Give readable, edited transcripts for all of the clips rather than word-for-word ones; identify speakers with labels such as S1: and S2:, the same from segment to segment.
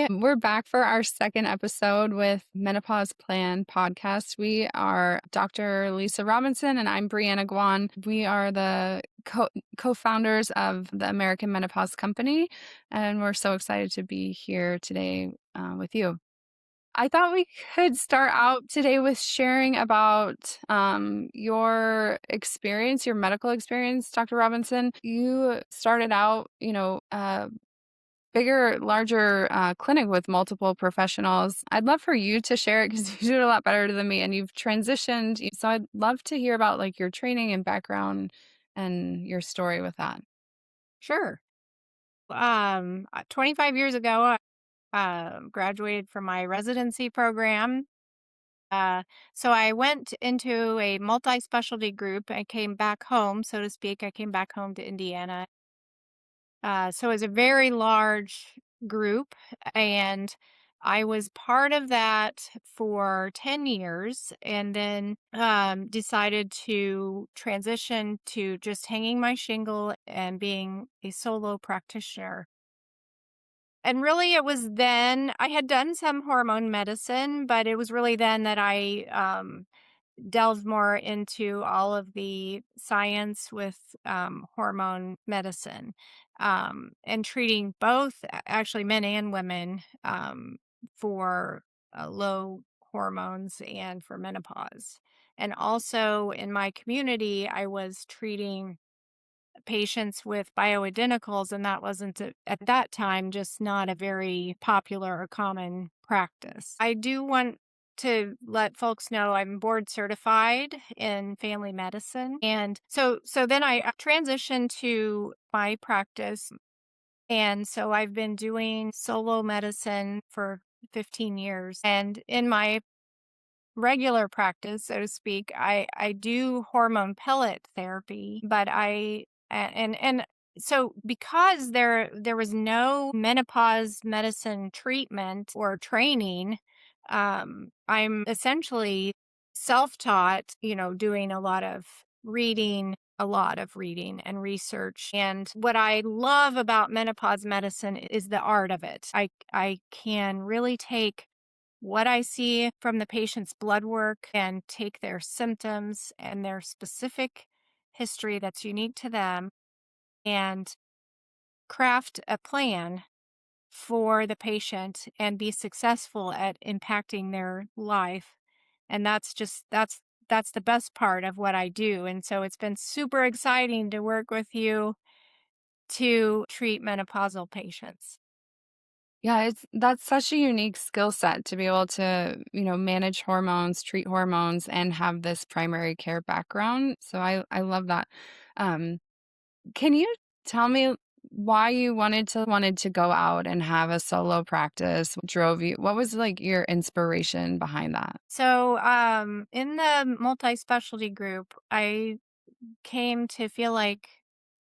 S1: We're back for our second episode with Menopause Plan podcast. We are Dr. Lisa Robinson and I'm Brianna Guan. We are the co-founders of the American Menopause Company, and we're so excited to be here today with you. I thought we could start out today with sharing about your experience, your medical experience, Dr. Robinson. You started out, bigger, larger clinic with multiple professionals. I'd love for you to share it because you do it a lot better than me, and you've transitioned. So I'd love to hear about like your training and background and your story with that.
S2: Sure. 25 years ago, I graduated from my residency program. Uh, so I went into a multi-specialty group. I came back home, so to speak. I came back home to Indiana. So it was a very large group, and I was part of that for 10 years and then decided to transition to just hanging my shingle and being a solo practitioner. And really, it was then I had done some hormone medicine, but it was really then that I delved more into all of the science with hormone medicine and treating both actually men and women for low hormones and for menopause. And also in my community, I was treating patients with bioidenticals, and that wasn't at that time just not a very popular or common practice. I do want to let folks know I'm board certified in family medicine. And so then I transitioned to my practice. And so I've been doing solo medicine for 15 years. And in my regular practice, so to speak, I do hormone pellet therapy, but and so because there was no menopause medicine treatment or training, I'm essentially self-taught, doing a lot of reading and research. And what I love about menopause medicine is the art of it. I can really take what I see from the patient's blood work and take their symptoms and their specific history that's unique to them and craft a plan for the patient and be successful at impacting their life. And that's the best part of what I do. And so it's been super exciting to work with you to treat menopausal patients.
S1: Yeah, that's such a unique skill set to be able to, manage hormones, treat hormones, and have this primary care background. So I love that. Um, Can you tell me why you wanted to go out and have a solo practice? What drove you? What was like your inspiration behind that?
S2: So, in the multi-specialty group, I came to feel like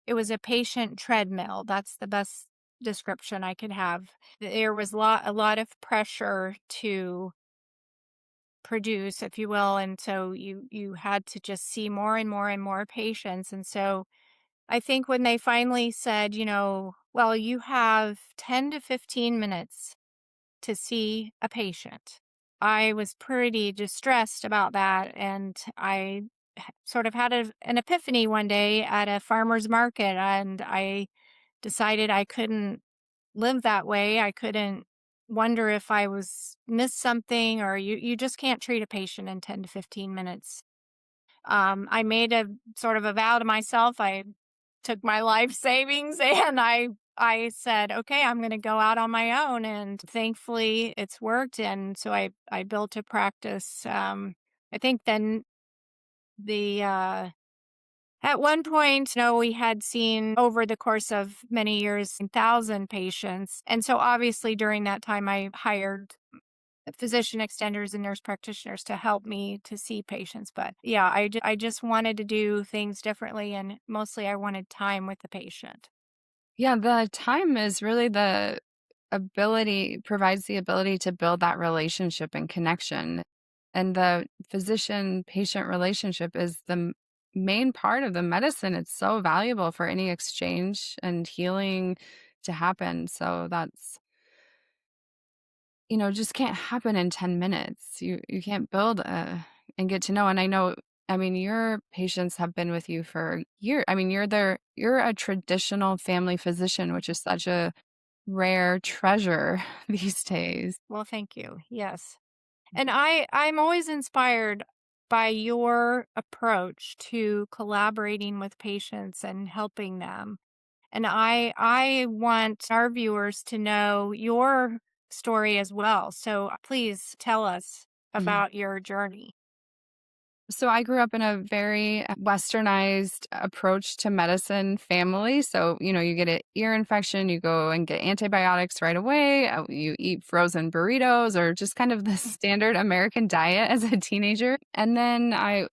S2: it was a patient treadmill. That's the best description I could have. There was a lot of pressure to produce, if you will, and so you had to just see more and more and more patients. And so I think when they finally said, well, you have 10 to 15 minutes to see a patient. I was pretty distressed about that, and I sort of had an epiphany one day at a farmer's market, and I decided I couldn't live that way. I couldn't wonder if I was missed something, or you just can't treat a patient in 10 to 15 minutes. I made a sort of a vow to myself. I took my life savings and I said, "Okay, I'm gonna go out on my own," and thankfully, it's worked, and so I built a practice. I think then the, at one point, we had seen over the course of many years, 1,000 patients, and so obviously during that time, I hired physician extenders and nurse practitioners to help me to see patients, but yeah, I just wanted to do things differently, and mostly I wanted time with the patient.
S1: Yeah, the time is really the ability provides the ability to build that relationship and connection. And the physician patient relationship is the main part of the medicine. It's so valuable for any exchange and healing to happen. So just can't happen in 10 minutes. You can't build and get to know. And I know, I mean, your patients have been with you for years. I mean, you're a traditional family physician, which is such a rare treasure these days.
S2: Well, thank you. Yes. And I'm always inspired by your approach to collaborating with patients and helping them. And I want our viewers to know your story as well. So please tell us about your journey.
S1: So I grew up in a very westernized approach to medicine family. So, you get an ear infection, you go and get antibiotics right away. You eat frozen burritos or just kind of the standard American diet as a teenager. And then I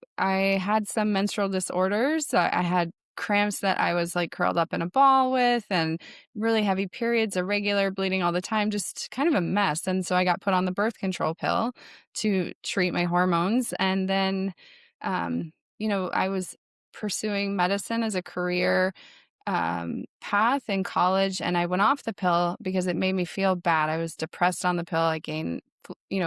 S1: had some menstrual disorders. I had cramps that I was like curled up in a ball with and really heavy periods, irregular bleeding all the time, just kind of a mess. And so I got put on the birth control pill to treat my hormones. And then I was pursuing medicine as a career path in college, and I went off the pill because it made me feel bad. I was depressed on the pill. I gained,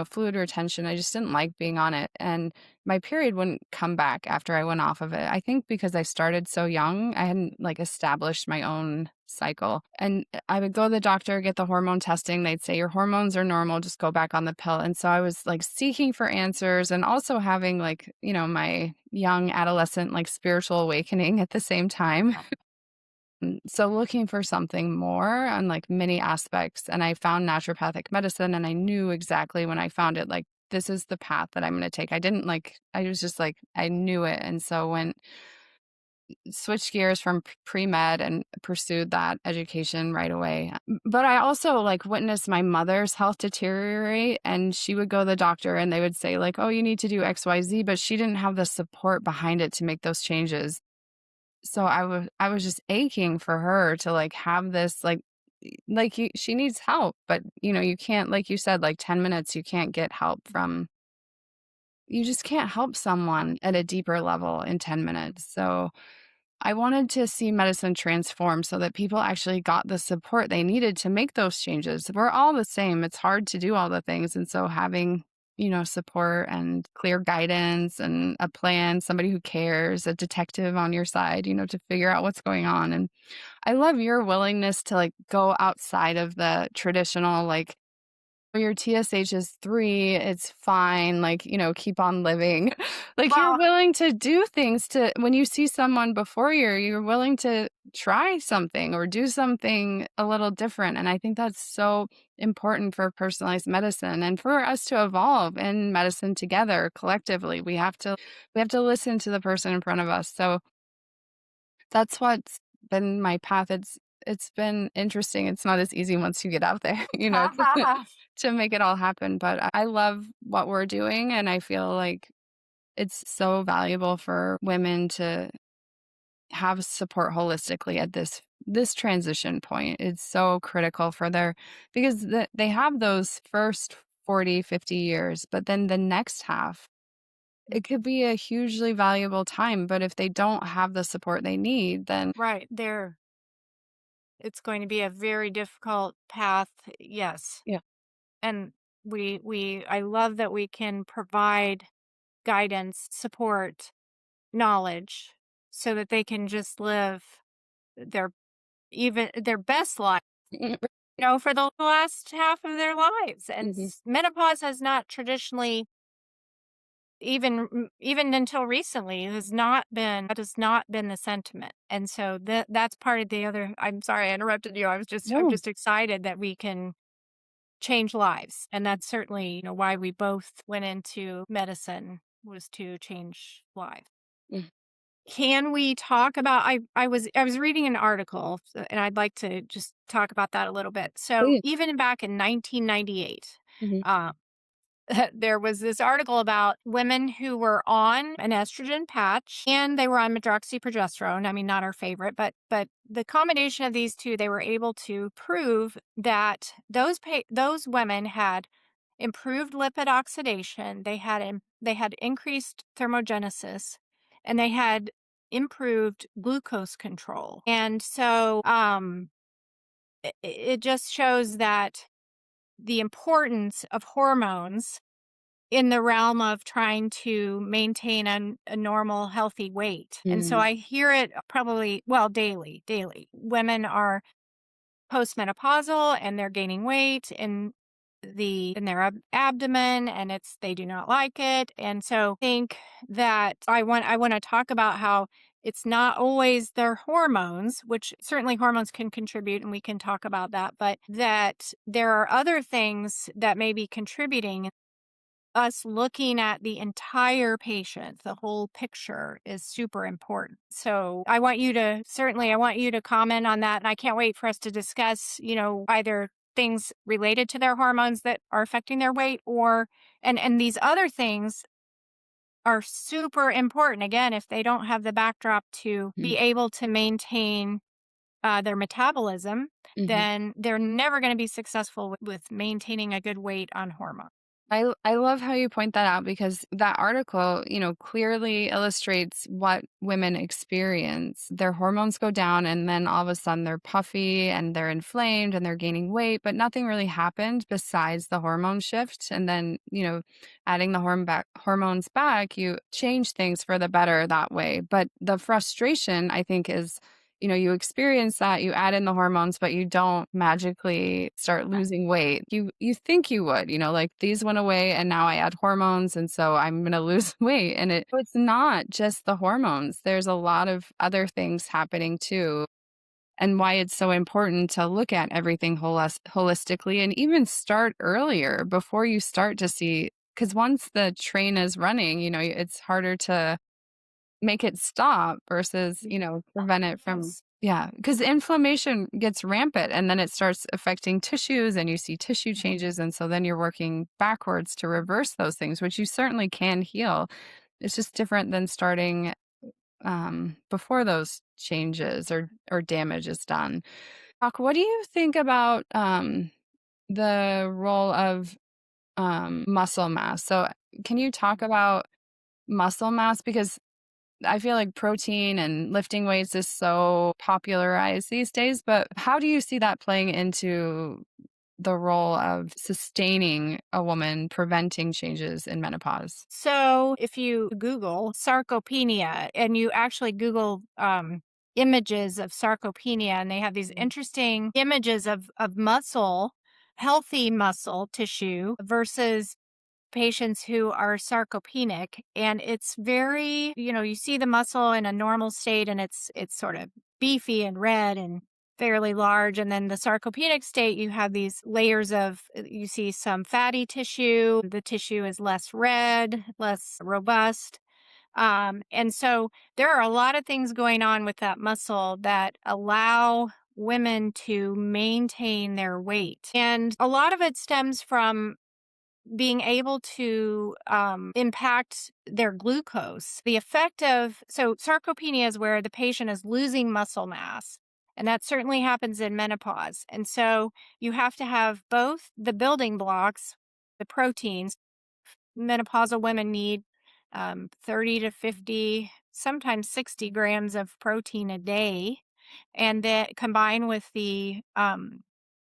S1: fluid retention. I just didn't like being on it. And my period wouldn't come back after I went off of it. I think because I started so young, I hadn't like established my own cycle. And I would go to the doctor, get the hormone testing. They'd say, your hormones are normal, just go back on the pill. And so I was like seeking for answers and also having like, my young adolescent, like spiritual awakening at the same time. So looking for something more on like many aspects. And I found naturopathic medicine and I knew exactly when I found it, like, this is the path that I'm going to take. I was just like, I knew it. And so went, switched gears from pre med and pursued that education right away. But I also like witnessed my mother's health deteriorate and she would go to the doctor and they would say, like, oh, you need to do XYZ, but she didn't have the support behind it to make those changes. So I was just aching for her to, like, have this, she needs help, but, you can't like you said, like, 10 minutes, you can't get help from you just can't help someone at a deeper level in 10 minutes. So I wanted to see medicine transform so that people actually got the support they needed to make those changes. We're all the same. It's hard to do all the things. And so having, support and clear guidance and a plan, somebody who cares, a detective on your side, to figure out what's going on. And I love your willingness to like go outside of the traditional, like, your TSH is 3, it's fine, like, keep on living. Like, you're
S2: Well,
S1: willing to do things to when you see someone before you're willing to try something or do something a little different, and I think that's so important for personalized medicine and for us to evolve in medicine together collectively. We have to listen to the person in front of us, so that's what's been my path. It's been interesting. It's not as easy once you get out there, to make it all happen, but I love what we're doing, and I feel like it's so valuable for women to have support holistically at this transition point. It's so critical for their because they have those first 40, 50 years, but then the next half, it could be a hugely valuable time, but if they don't have the support they need, then
S2: right there, it's going to be a very difficult path. Yes.
S1: yeah.
S2: And I love that we can provide guidance, support, knowledge so that they can just live their even their best life, for the last half of their lives. And
S1: Mhm.
S2: menopause has not traditionally, even until recently, that has not been the sentiment. And so that's part of the other. I'm sorry I interrupted you. I'm
S1: No.
S2: just excited that we can change lives. And that's certainly, why we both went into medicine, was to change lives.
S1: Mm.
S2: Can we talk about I was reading an article, and I'd like to just talk about that a little bit. So
S1: Please.
S2: even back in 1998,
S1: Mhm.
S2: uh, there was this article about women who were on an estrogen patch and they were on medroxyprogesterone. I mean, not our favorite, but the combination of these two, they were able to prove that those women had improved lipid oxidation. They had increased thermogenesis, and they had improved glucose control. And so it just shows that the importance of hormones in the realm of trying to maintain a normal, healthy weight. And so
S1: Mm,
S2: I hear it probably, well, daily. Women are postmenopausal and they're gaining weight in their abdomen, and they do not like it. And so I think that I want to talk about how it's not always their hormones, which certainly hormones can contribute, and we can talk about that, but that there are other things that may be contributing. Us looking at the entire patient, the whole picture is super important. So I want you to comment on that. And I can't wait for us to discuss, either things related to their hormones that are affecting their weight, and these other things are super important. Again, if they don't have the backdrop to
S1: mm,
S2: be able to maintain their metabolism,
S1: mhm.
S2: then they're never going to be successful with maintaining a good weight on hormone.
S1: I love how you point that out because that article, clearly illustrates what women experience. Their hormones go down and then all of a sudden they're puffy and they're inflamed and they're gaining weight, but nothing really happened besides the hormone shift. And then, adding the hormones back, you change things for the better that way. But the frustration, I think, is you experience that, you add in the hormones, but you don't magically start losing weight. You think you would, like these went away and now I add hormones and so I'm going to lose weight and it's not just the hormones. There's a lot of other things happening too. And why it's so important to look at everything holistically and even start earlier before you start to see cuz once the train is running, it's harder to make it stop versus, prevent it from
S2: Yes.
S1: yeah, because inflammation gets rampant and then it starts affecting tissues and you see tissue changes, and so then you're working backwards to reverse those things, which you certainly can heal. It's just different than starting, before those changes or damage is done. What do you think about, the role of, muscle mass? So, can you talk about muscle mass? Because I feel like protein and lifting weights is so popularized these days, but how do you see that playing into the role of sustaining a woman, preventing changes in menopause?
S2: So if you Google sarcopenia and you actually Google images of sarcopenia, and they have these interesting images of muscle, healthy muscle tissue versus patients who are sarcopenic, and it's very, you see the muscle in a normal state and it's sort of beefy and red and fairly large, and then the sarcopenic state you have these layers of you see some fatty tissue, the tissue is less red, less robust. And so there are a lot of things going on with that muscle that allow women to maintain their weight, and a lot of it stems from being able to impact their glucose. The effect of so sarcopenia is where the patient is losing muscle mass, and that certainly happens in menopause. And so you have to have both the building blocks, the proteins. Menopausal women need 30 to 50, sometimes 60 grams of protein a day, and that combined with the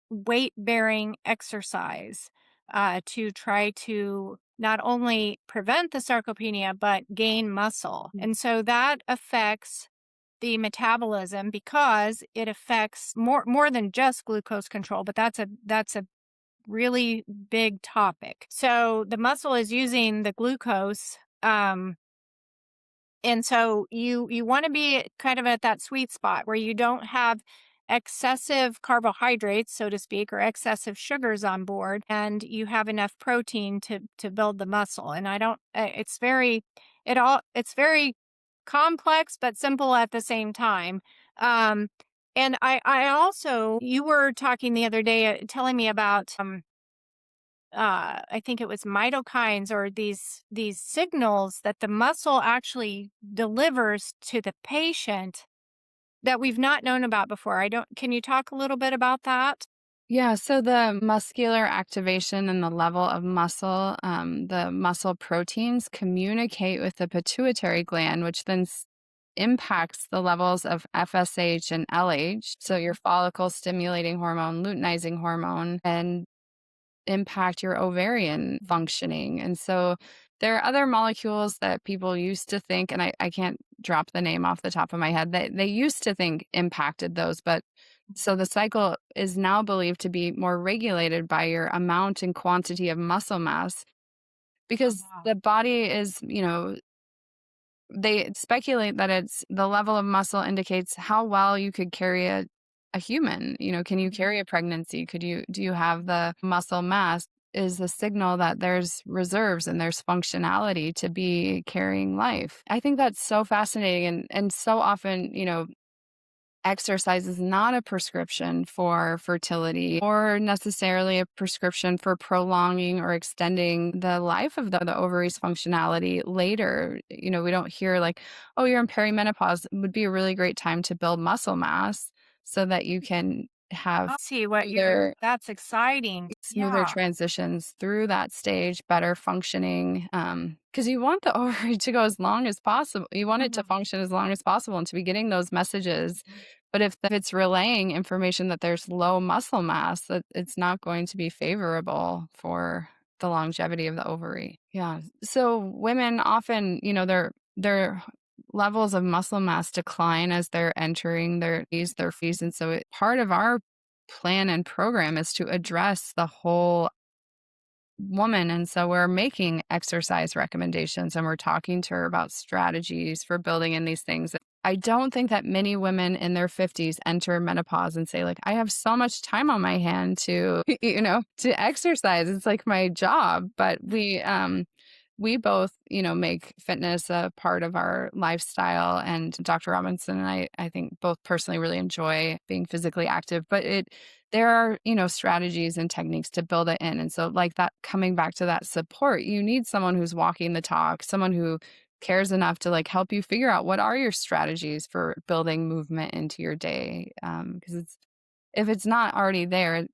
S2: weight bearing exercise to try to not only prevent the sarcopenia but gain muscle. And so that affects the metabolism because it affects more than just glucose control, but that's a really big topic. So the muscle is using the glucose, and so you want to be kind of at that sweet spot where you don't have excessive carbohydrates, so to speak, or excessive sugars on board, and you have enough protein to build the muscle. And I don't it's very complex but simple at the same time. Um and I also, you were talking the other day, telling me about I think it was mitokines, or these signals that the muscle actually delivers to the patient that we've not known about before. I don't Can you talk a little bit about that?
S1: Yeah, so the muscular activation and the level of muscle, the muscle proteins communicate with the pituitary gland, which then impacts the levels of FSH and LH, so your follicle stimulating hormone, luteinizing hormone, and impact your ovarian functioning. And so there are other molecules that people used to think, and I can't drop the name off the top of my head, they used to think impacted those. But so the cycle is now believed to be more regulated by your amount and quantity of muscle mass
S2: Oh,
S1: because
S2: wow.
S1: the body is, they speculate that it's the level of muscle indicates how well you could carry a human. Can you
S2: Mhm.
S1: carry a pregnancy? Do you have the muscle mass? Is a signal that there's reserves and there's functionality to be carrying life. I think that's so fascinating and so often, exercise is not a prescription for fertility or necessarily a prescription for prolonging or extending the life of the ovaries functionality later. We don't hear like, oh, you're in perimenopause. It would be a really great time to build muscle mass so that you can
S2: I
S1: have
S2: see what you're
S1: smoother
S2: that's exciting.
S1: smoother
S2: Yeah.
S1: transitions through that stage, better functioning, because you want the ovary to go as long as possible. You want it to
S2: Mhm.
S1: function as long as possible and to be getting those messages. But if it's relaying information that there's low muscle mass, that it's not going to be favorable for the longevity of the ovary. Yeah. So women often, their levels of muscle mass decline as they're entering their fees. And so part of our plan and program is to address the whole woman. And so we're making exercise recommendations and we're talking to her about strategies for building in these things. I don't think that many women in their 50s enter menopause and say, like, I have so much time on my hand to, to exercise. It's like my job. But we both, make fitness a part of our lifestyle. And Dr. Robinson and I think both personally really enjoy being physically active. But there are, strategies and techniques to build it in. And so, like that, coming back to that support, you need someone who's walking the talk, someone who cares enough to like help you figure out what are your strategies for building movement into your day. Because if it's not already there,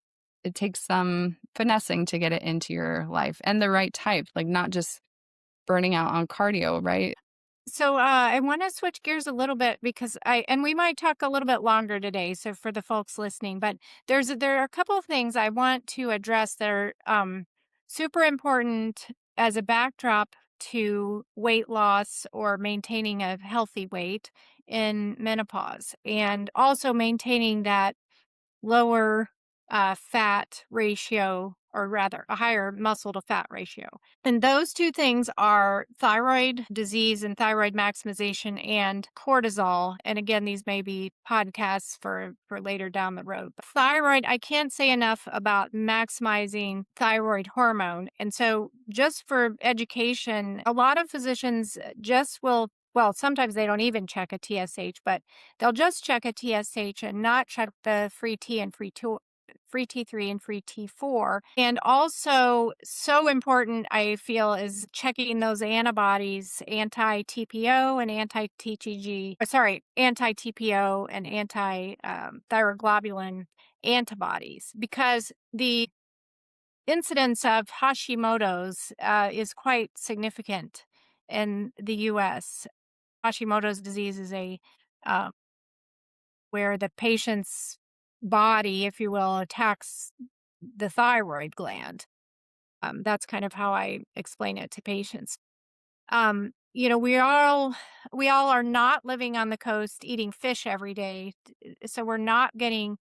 S1: it takes some finessing to get it into your life and the right type, like not just burning out on cardio, right?
S2: So I want to switch gears a little bit because and we might talk a little bit longer today. So for the folks listening, but there are a couple of things I want to address that are super important as a backdrop to weight loss or maintaining a healthy weight in menopause, and also maintaining that lower fat ratio, or rather a higher muscle to fat ratio. And those two things are thyroid disease and thyroid maximization and cortisol. And again, these may be podcasts for later down the road. But thyroid, I can't say enough about maximizing thyroid hormone. And so just for education, a lot of physicians just will, well, sometimes they don't even check a TSH, but they'll just check a TSH and not check the free T and free T3 and free T4. And also, so important, I feel, is checking those antibodies, anti-TPO and anti-TTG, sorry, anti-TPO and anti-thyroglobulin antibodies, because the incidence of Hashimoto's is quite significant in the US. Hashimoto's disease is a uh, where the patient's body, if you will, attacks the thyroid gland. That's kind of how I explain it to patients. We all are not living on the coast eating fish every day, so we're not getting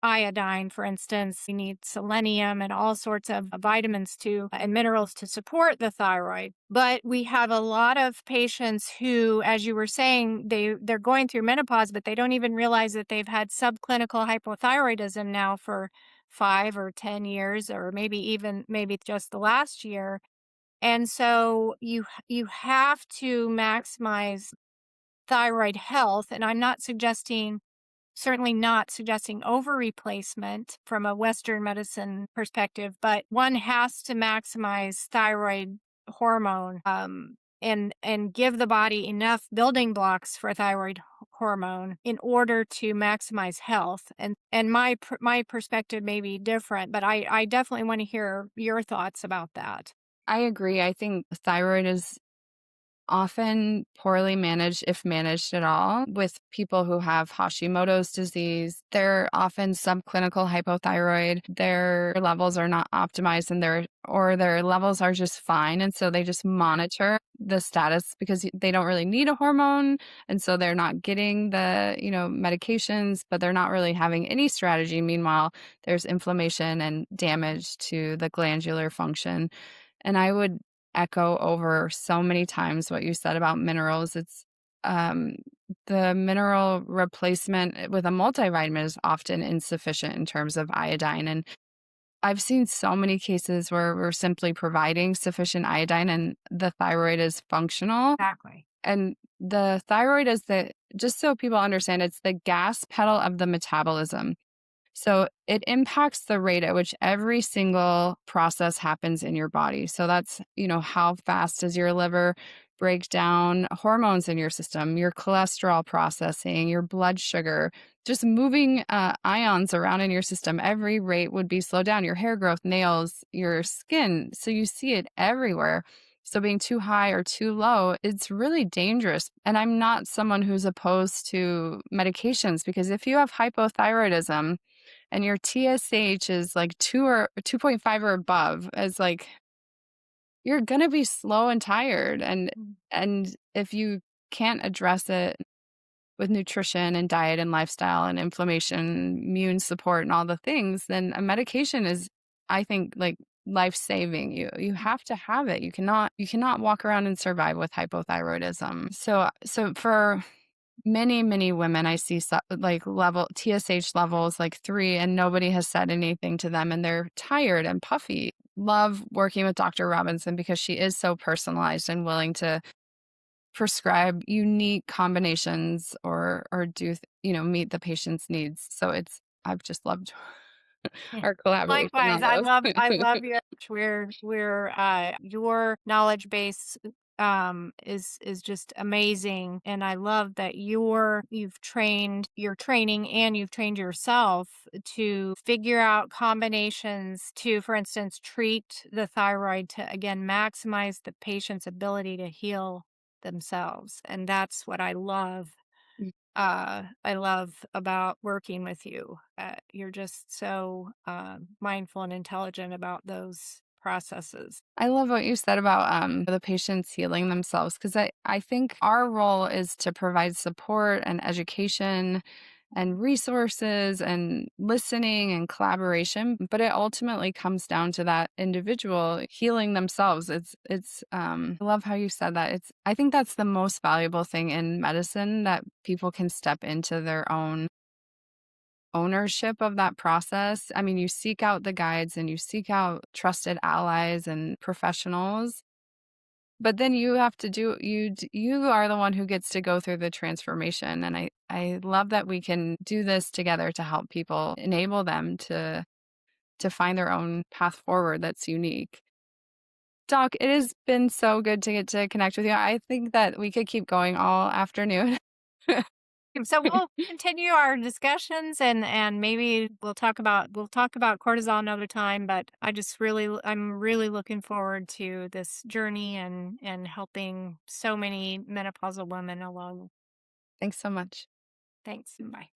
S2: iodine, for instance. We need selenium and all sorts of vitamins to and minerals to support the thyroid. But we have a lot of patients who, as you were saying, they're going through menopause, but they don't even realize that they've had subclinical hypothyroidism now for 5 or 10 years, or maybe just the last year. And so you have to maximize thyroid health. And I'm not suggesting certainly not suggesting over replacement from a Western medicine perspective, but one has to maximize thyroid hormone, and give the body enough building blocks for thyroid hormone in order to maximize health. And my perspective may be different, but I definitely want to hear your thoughts about that.
S1: I agree. I think thyroid is often poorly managed, if managed at all, with people who have Hashimoto's disease. They're often subclinical hypothyroid. Their levels are not optimized and their levels are just fine. And so they just monitor the status because they don't really need a hormone. And so they're not getting the, medications, but they're not really having any strategy. Meanwhile, there's inflammation and damage to the glandular function. And I would echo over so many times what you said about minerals. It's um, the mineral replacement with a multivitamin is often insufficient in terms of iodine. And I've seen so many cases where we're simply providing sufficient iodine and the thyroid is functional.
S2: Exactly.
S1: And the thyroid is just so people understand, it's the gas pedal of the metabolism. So it impacts the rate at which every single process happens in your body. So that's, how fast does your liver break down hormones in your system, your cholesterol processing, your blood sugar, just moving ions around in your system. Every rate would be slowed down, your hair growth, nails, your skin. So you see it everywhere. So being too high or too low, it's really dangerous. And I'm not someone who's opposed to medications because if you have hypothyroidism, and your TSH is like 2 or 2.5 or above, is like you're gonna be slow and tired. And
S2: Mm.
S1: and if you can't address it with nutrition and diet and lifestyle and inflammation, immune support and all the things, then a medication is, I think, like life saving. You have to have it. You cannot walk around and survive with hypothyroidism. So for many, many women I see like level TSH levels like 3 and nobody has said anything to them and they're tired and puffy. Love working with Dr. Robinson because she is so personalized and willing to prescribe unique combinations or meet the patient's needs. So I've just loved
S2: Yeah.
S1: our collaboration
S2: Likewise,
S1: on those.
S2: I love your knowledge base is just amazing, and I love that you're training and you've trained yourself to figure out combinations to, for instance, treat the thyroid to again maximize the patient's ability to heal themselves. And that's what I love about working with you. You're just so mindful and intelligent about those processes.
S1: I love what you said about the patients healing themselves because I think our role is to provide support and education and resources and listening and collaboration, but it ultimately comes down to that individual healing themselves. I love how you said that. I think that's the most valuable thing in medicine, that people can step into their own ownership of that process. I mean, you seek out the guides and you seek out trusted allies and professionals, but then you have to you are the one who gets to go through the transformation. And I love that we can do this together to help people, enable them to find their own path forward that's unique. Doc, it has been so good to get to connect with you. I think that we could keep going all afternoon.
S2: So we'll continue our discussions, and maybe we'll talk about cortisol another time. But I'm really looking forward to this journey and helping so many menopausal women along.
S1: Thanks so much.
S2: Thanks. Bye.